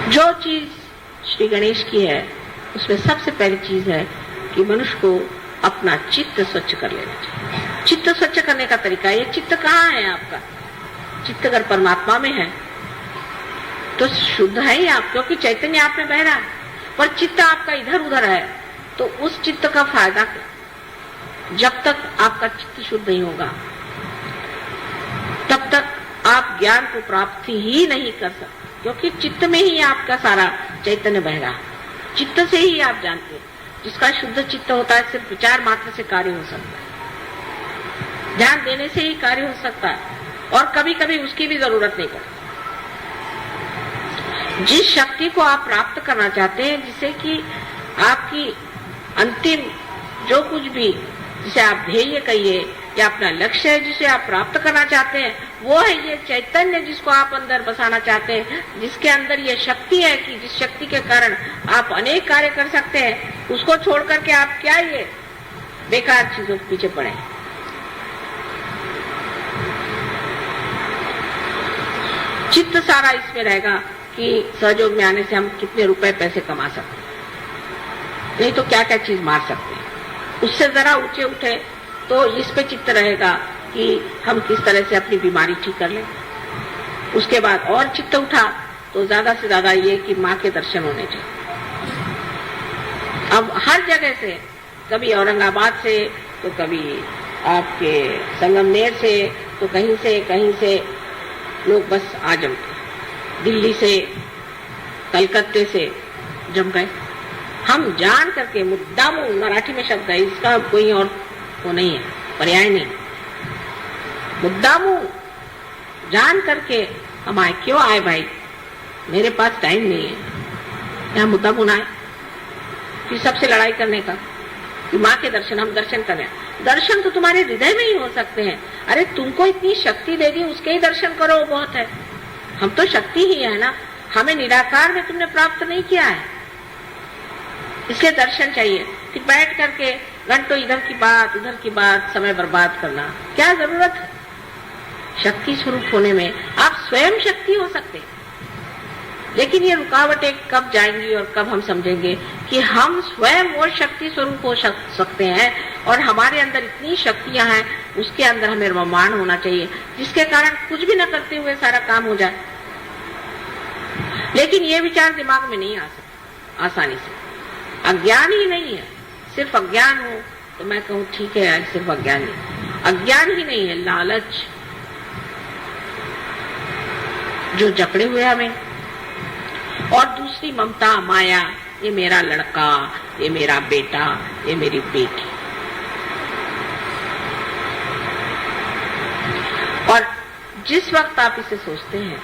जो चीज श्री गणेश की है उसमें सबसे पहली चीज है कि मनुष्य को अपना चित्त स्वच्छ कर लेना चाहिए। चित्त स्वच्छ करने का तरीका, ये चित्त कहाँ है आपका? चित्त अगर परमात्मा में है तो शुद्ध है ही आप, क्योंकि चैतन्य आप में बह रहा है। पर चित्त आपका इधर उधर है तो उस चित्त का फायदा क्या? जब तक आपका चित्त शुद्ध नहीं होगा तब तक आप ज्ञान को प्राप्ति ही नहीं कर सकते, क्योंकि चित्त में ही आपका सारा चैतन्य बह रहा है। चित्त से ही आप जानते हैं। जिसका शुद्ध चित्त होता है सिर्फ विचार मात्र से कार्य हो सकता है, ध्यान देने से ही कार्य हो सकता है, और कभी कभी उसकी भी जरूरत नहीं पड़ती। जिस शक्ति को आप प्राप्त करना चाहते हैं, जिसे कि आपकी अंतिम जो कुछ भी, जिसे आप ध्येय कहिए या अपना लक्ष्य है जिसे आप प्राप्त करना चाहते हैं, वो है ये चैतन्य जिसको आप अंदर बसाना चाहते हैं, जिसके अंदर ये शक्ति है कि जिस शक्ति के कारण आप अनेक कार्य कर सकते हैं। उसको छोड़ करके आप क्या ये बेकार चीजों के पीछे पड़े। चित्त सारा इसमें रहेगा कि सहयोग में आने से हम कितने रुपए पैसे कमा सकते हैं, नहीं तो क्या क्या चीज मार सकते हैं। उससे जरा ऊंचे उठे तो इस पे चित्त रहेगा कि हम किस तरह से अपनी बीमारी ठीक कर लें। उसके बाद और चित्त उठा तो ज्यादा से ज्यादा ये कि माँ के दर्शन होने चाहिए। अब हर जगह से, कभी औरंगाबाद से तो कभी आपके संगमनेर से तो कहीं से लोग बस आ जमते, दिल्ली से कलकत्ते से जम गए। हम जान करके मुद्दा मराठी में शब्द है, इसका कोई और वो नहीं है, पर्याय नहीं। मुद्दामू जान करके हम आए। क्यों आए भाई? मेरे पास टाइम नहीं है यहाँ मुद्दामू ना आए कि सबसे लड़ाई करने का, कि माँ के दर्शन, हम दर्शन करें। दर्शन तो तुम्हारे हृदय में ही हो सकते हैं। अरे तुमको इतनी शक्ति दे दी, उसके ही दर्शन करो, बहुत है। हम तो शक्ति ही है ना, हमें निराकार में तुमने प्राप्त नहीं किया है, इसलिए दर्शन चाहिए। कि बैठ करके घंटों इधर की बात उधर की बात समय बर्बाद करना क्या जरूरत है? शक्ति स्वरूप होने में आप स्वयं शक्ति हो सकते, लेकिन ये रुकावटें कब जाएंगी और कब हम समझेंगे कि हम स्वयं वो शक्ति स्वरूप हो सकते हैं, और हमारे अंदर इतनी शक्तियां हैं, उसके अंदर हमें रममाण होना चाहिए, जिसके कारण कुछ भी न करते हुए सारा काम हो जाए। लेकिन ये विचार दिमाग में नहीं आ सकता आसानी से। अज्ञान ही नहीं है, सिर्फ अज्ञान हो तो मैं कहूँ ठीक है यार, सिर्फ अज्ञान ही, अज्ञान ही नहीं है, लालच जो जकड़े हुए हमें, और दूसरी ममता माया, ये मेरा लड़का, ये मेरा बेटा, ये मेरी बेटी। और जिस वक्त आप इसे सोचते हैं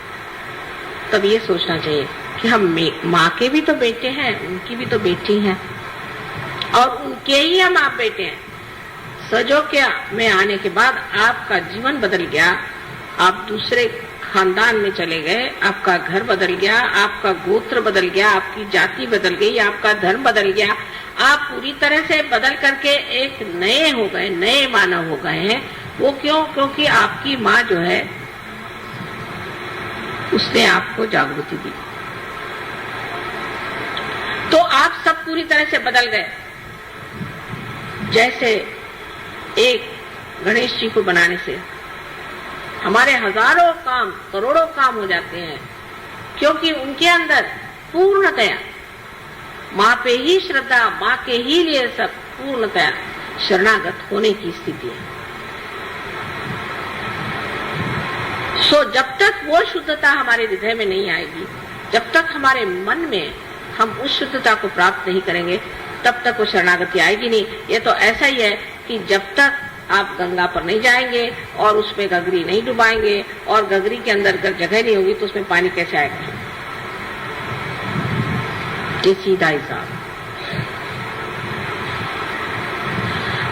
तब ये सोचना चाहिए कि हम माँ के भी तो बेटे हैं, उनकी भी तो बेटी हैं, और उनके ही हम आप बेटे हैं। सजोक्या में आने के बाद आपका जीवन बदल गया, आप दूसरे खानदान में चले गए, आपका घर बदल गया, आपका गोत्र बदल गया, आपकी जाति बदल गई, आपका धर्म बदल गया, आप पूरी तरह से बदल करके एक नए हो गए, नए मानव हो गए हैं। वो क्यों? क्योंकि आपकी माँ जो है उसने आपको जागृति दी, तो आप सब पूरी तरह से बदल गए। जैसे एक गणेश जी को बनाने से हमारे हजारों काम, करोड़ों काम हो जाते हैं, क्योंकि उनके अंदर पूर्णतया माँ पे ही श्रद्धा, माँ के ही लिए सब पूर्णतया शरणागत होने की स्थिति है। सो जब तक वो शुद्धता हमारे हृदय में नहीं आएगी, जब तक हमारे मन में हम उस शुद्धता को प्राप्त नहीं करेंगे, तब तक वो शरणागति आएगी नहीं। ये तो ऐसा ही है कि जब तक आप गंगा पर नहीं जाएंगे और उसमें गगरी नहीं डुबाएंगे, और गगरी के अंदर अगर जगह नहीं होगी तो उसमें पानी कैसे आएगा? ये सीधा हिसाब।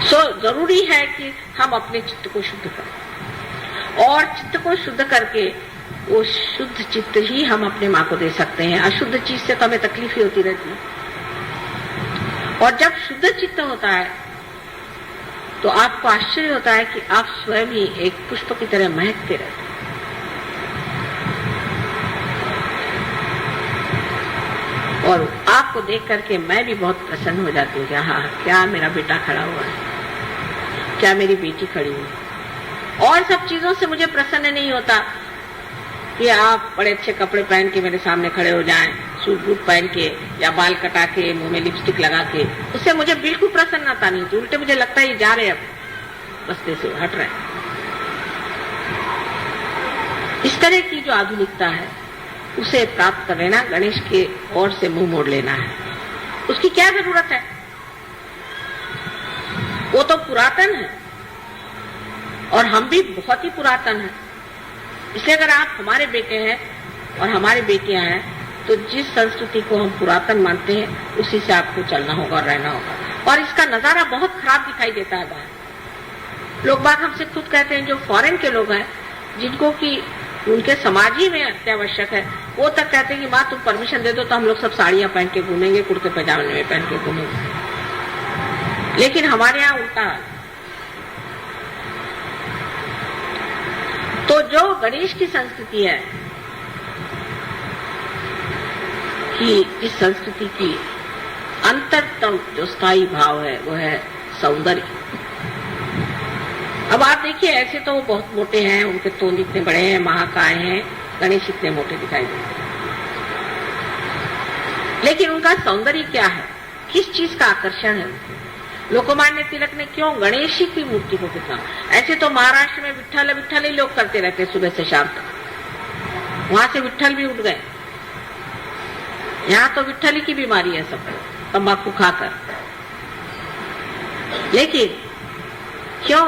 सो जरूरी है कि हम अपने चित्त को शुद्ध करें, और चित्त को शुद्ध करके वो शुद्ध चित्त ही हम अपने माँ को दे सकते हैं। अशुद्ध चीज से तो हमें तकलीफ ही होती रहती है, और जब शुद्ध चित्त होता है तो आपको आश्चर्य होता है कि आप स्वयं ही एक पुष्प की तरह महकते रहते हैं। और आपको देख करके मैं भी बहुत प्रसन्न हो जाती हूँ कि हाँ, क्या मेरा बेटा खड़ा हुआ है, क्या मेरी बेटी खड़ी हुई है। और सब चीजों से मुझे प्रसन्न नहीं होता कि आप बड़े अच्छे कपड़े पहन के मेरे सामने खड़े हो जाएं, सूट बूट पहन के या बाल कटा के, मुंह में लिपस्टिक लगा के। उससे मुझे बिल्कुल प्रसन्नता नहीं होती, उल्टे मुझे लगता है ये जा रहे अब बस्ते से हट रहे। इस तरह की जो आधुनिकता है उसे प्राप्त कर लेना, गणेश के ओर से मुंह मोड़ लेना है। उसकी क्या जरूरत है? वो तो पुरातन है और हम भी बहुत ही पुरातन हैं। इसलिए अगर आप हमारे बेटे हैं और हमारे बेटियां हैं तो जिस संस्कृति को हम पुरातन मानते हैं उसी से आपको चलना होगा और रहना होगा। और इसका नजारा बहुत खराब दिखाई देता है बाहर। लोग बाग हमसे खुद कहते हैं, जो फॉरेन के लोग हैं जिनको कि उनके समाज ही में अत्यावश्यक है, वो तक कहते हैं कि माँ तुम परमिशन दे दो तो हम लोग सब साड़ियां पहन के घूमेंगे, कुर्ते पैजामे में पहन के घूमेंगे। लेकिन हमारे यहाँ उल्टा है। तो जो गणेश की संस्कृति है कि इस संस्कृति की अंतरतम जो स्थायी भाव है वो है सौंदर्य। अब आप देखिए, ऐसे तो वो बहुत मोटे हैं, उनके तोंद इतने बड़े हैं, महाकाय हैं, गणेश इतने मोटे दिखाई देते हैं, लेकिन उनका सौंदर्य क्या है, किस चीज का आकर्षण है? लोकमान्य तिलक ने क्यों गणेश जी की मूर्ति को कितना, ऐसे तो महाराष्ट्र में विट्ठल विट्ठल ही लोग करते रहते सुबह से शाम तक, वहां से विट्ठल भी उठ गए। यहाँ तो विट्ठल की बीमारी है सबको, तंबाकू खाकर। लेकिन क्यों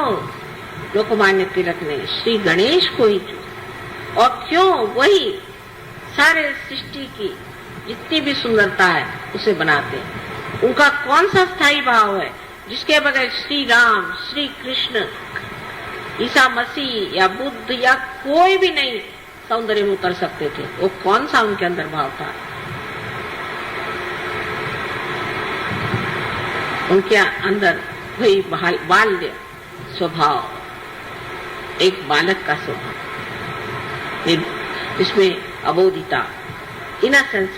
लोकमान्य तिलक ने श्री गणेश को ही चुना, और क्यों वही सारे सृष्टि की जितनी भी सुंदरता है उसे बनाते हैं? उनका कौन सा स्थायी भाव है जिसके बगैर श्री राम, श्री कृष्ण, ईसा मसीह या बुद्ध या कोई भी नहीं सौंदर्य में उतर सकते थे? वो कौन सा उनके अंदर भाव था? उनके अंदर वही बाल्य स्वभाव, एक बालक का स्वभाव, जिसमें अबोधिता, इनोसेंस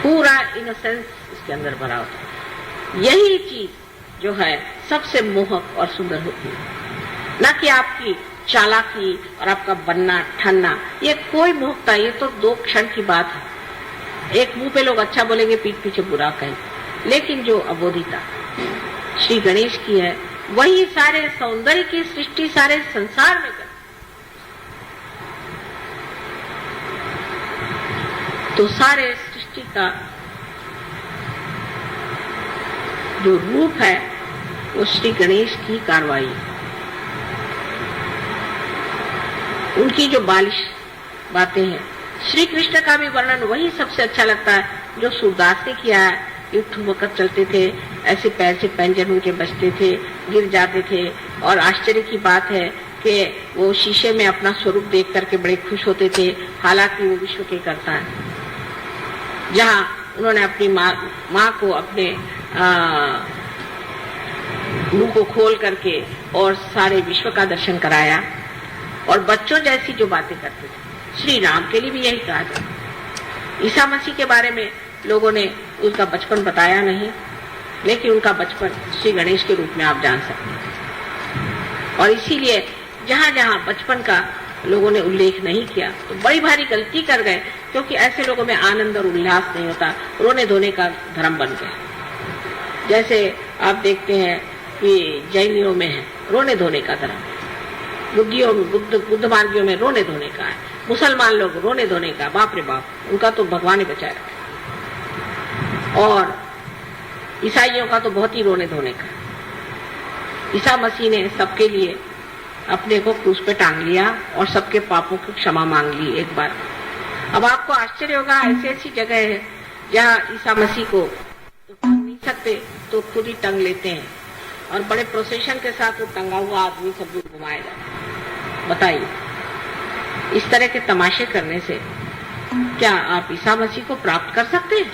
पूरा इनोसेंस इसके अंदर भरा होता है। यही चीज जो है सबसे मोहक और सुंदर होती है, न कि आपकी चालाकी और आपका बनना ठनना। ये कोई मोहकता, ये तो 2 क्षण की बात है। एक मुंह पे लोग अच्छा बोलेंगे, पीठ पीछे बुरा कहेंगे। लेकिन जो अबोधिता श्री गणेश की है वही सारे सौंदर्य की सृष्टि सारे संसार में कर। तो सारे सृष्टि का जो रूप है वो श्री गणेश की कार्रवाई, उनकी जो बालिश बातें हैं। श्री कृष्ण का भी वर्णन वही सबसे अच्छा लगता है जो सूरदास ने किया है। युद्ध वक्त चलते थे, ऐसे पैर से पैंजन उनके बजते थे, गिर जाते थे, और आश्चर्य की बात है कि वो शीशे में अपना स्वरूप देख करके बड़े खुश होते थे, हालांकि वो विश्व के करता है। जहाँ उन्होंने अपनी माँ को अपने मुंह को खोल करके और सारे विश्व का दर्शन कराया, और बच्चों जैसी जो बातें करते थे। श्री राम के लिए भी यही कहा जाता। ईसा मसीह के बारे में लोगों ने उसका बचपन बताया नहीं, लेकिन उनका बचपन श्री गणेश के रूप में आप जान सकते हैं। और इसीलिए जहां जहां बचपन का लोगों ने उल्लेख नहीं किया तो बड़ी भारी गलती कर गए, क्योंकि ऐसे लोगों में आनंद और उल्लास नहीं होता, रोने धोने का धर्म बन गया। जैसे आप देखते हैं कि जैनियों में है रोने धोने का धर्म, बुद्ध मार्गियों में रोने धोने का है, मुसलमान लोग रोने धोने का, बाप रे बाप, उनका तो भगवान ही बचाए रखे। और ईसाइयों का तो बहुत ही रोने धोने का। ईसा मसीह ने सबके लिए अपने को क्रूस पे टांग लिया और सबके पापों की क्षमा मांग ली एक बार। अब आपको आश्चर्य होगा, ऐसी ऐसी जगह है जहाँ ईसा मसीह को तो टांग नहीं सकते तो खुद ही टंग लेते हैं, और बड़े प्रोसेशन के साथ वो टंगा हुआ आदमी सब दूर घुमाया जाता। बताइए, इस तरह के तमाशे करने से क्या आप ईसा मसीह को प्राप्त कर सकते हैं?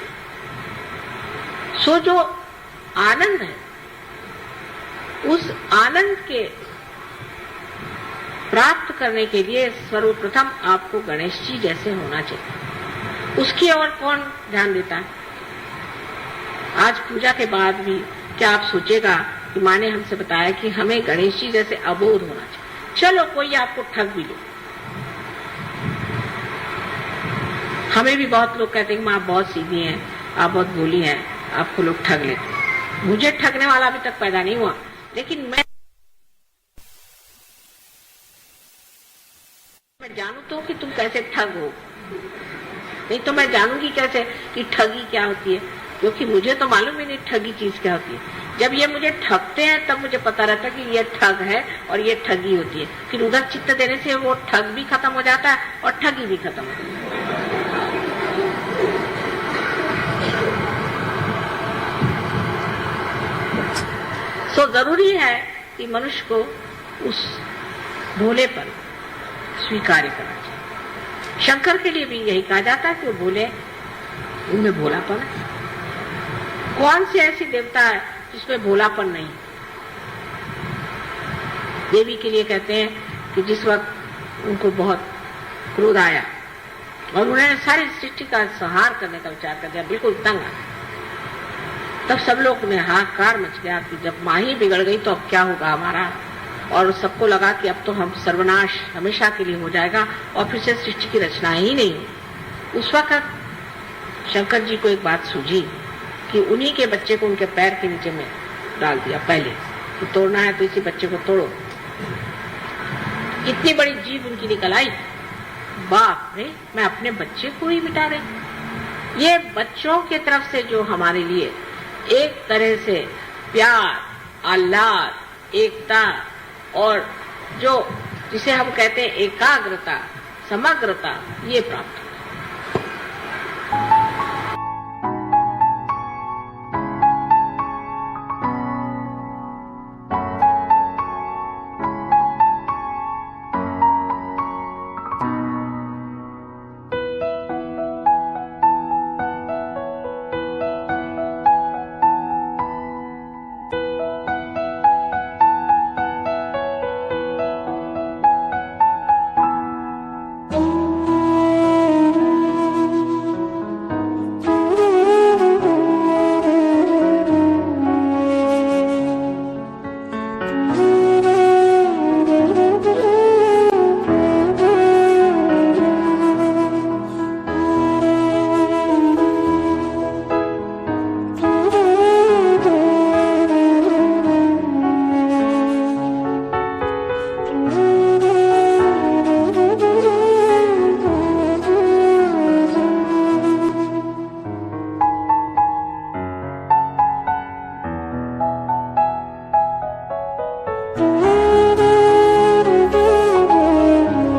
सो जो आनंद है, उस आनंद के प्राप्त करने के लिए सर्वप्रथम आपको गणेश जी जैसे होना चाहिए। उसकी ओर कौन ध्यान देता है? आज पूजा के बाद भी क्या आप सोचेगा कि माँ ने हमसे बताया कि हमें गणेश जी जैसे अबोध होना चाहिए। चलो कोई आपको ठग भी लो, हमें भी बहुत लोग कहते हैं कि माँ बहुत सीधी हैं, आप बहुत भोली हैं, आपको लोग ठग लेते हैं। मुझे ठगने वाला अभी तक पैदा नहीं हुआ, लेकिन मैं जानू तो कि तुम कैसे ठग हो, नहीं तो मैं जानूंगी कैसे कि ठगी क्या होती है, क्योंकि मुझे तो मालूम ही नहीं ठगी चीज क्या होती है। जब ये मुझे ठगते हैं तब मुझे पता रहता है कि ये ठग है और ये ठगी होती है। फिर उधर चित्त देने से वो ठग भी खत्म हो जाता है और ठगी भी खत्म हो जाती है। तो जरूरी है कि मनुष्य को उस भोलेपन स्वीकार करना चाहिए। शंकर के लिए भी यही कहा जाता है कि वो भोले, उनमें भोलापन है। कौन सी ऐसी देवता है जिसमें भोलापन नहीं? देवी के लिए कहते हैं कि जिस वक्त उनको बहुत क्रोध आया और उन्होंने सारी सृष्टि का संहार करने का विचार कर दिया, बिल्कुल तंग आ, तब सब लोग में हाहाकार मच गया कि जब माँ ही बिगड़ गई तो अब क्या होगा हमारा। और सबको लगा कि अब तो हम सर्वनाश हमेशा के लिए हो जाएगा और फिर से सृष्टि की रचना ही नहीं। उस वक्त शंकर जी को एक बात सूझी कि उन्हीं के बच्चे को उनके पैर के नीचे में डाल दिया पहले, कि तोड़ना है तो इसी बच्चे को तोड़ो। इतनी बड़ी जीभ उनकी निकल आई, बाप रे, मैं अपने बच्चे को ही मिटा रही। ये बच्चों की तरफ से जो हमारे लिए एक तरह से प्यार, आह्लाद, एकता और जो जिसे हम कहते हैं एकाग्रता, समग्रता, ये प्राप्त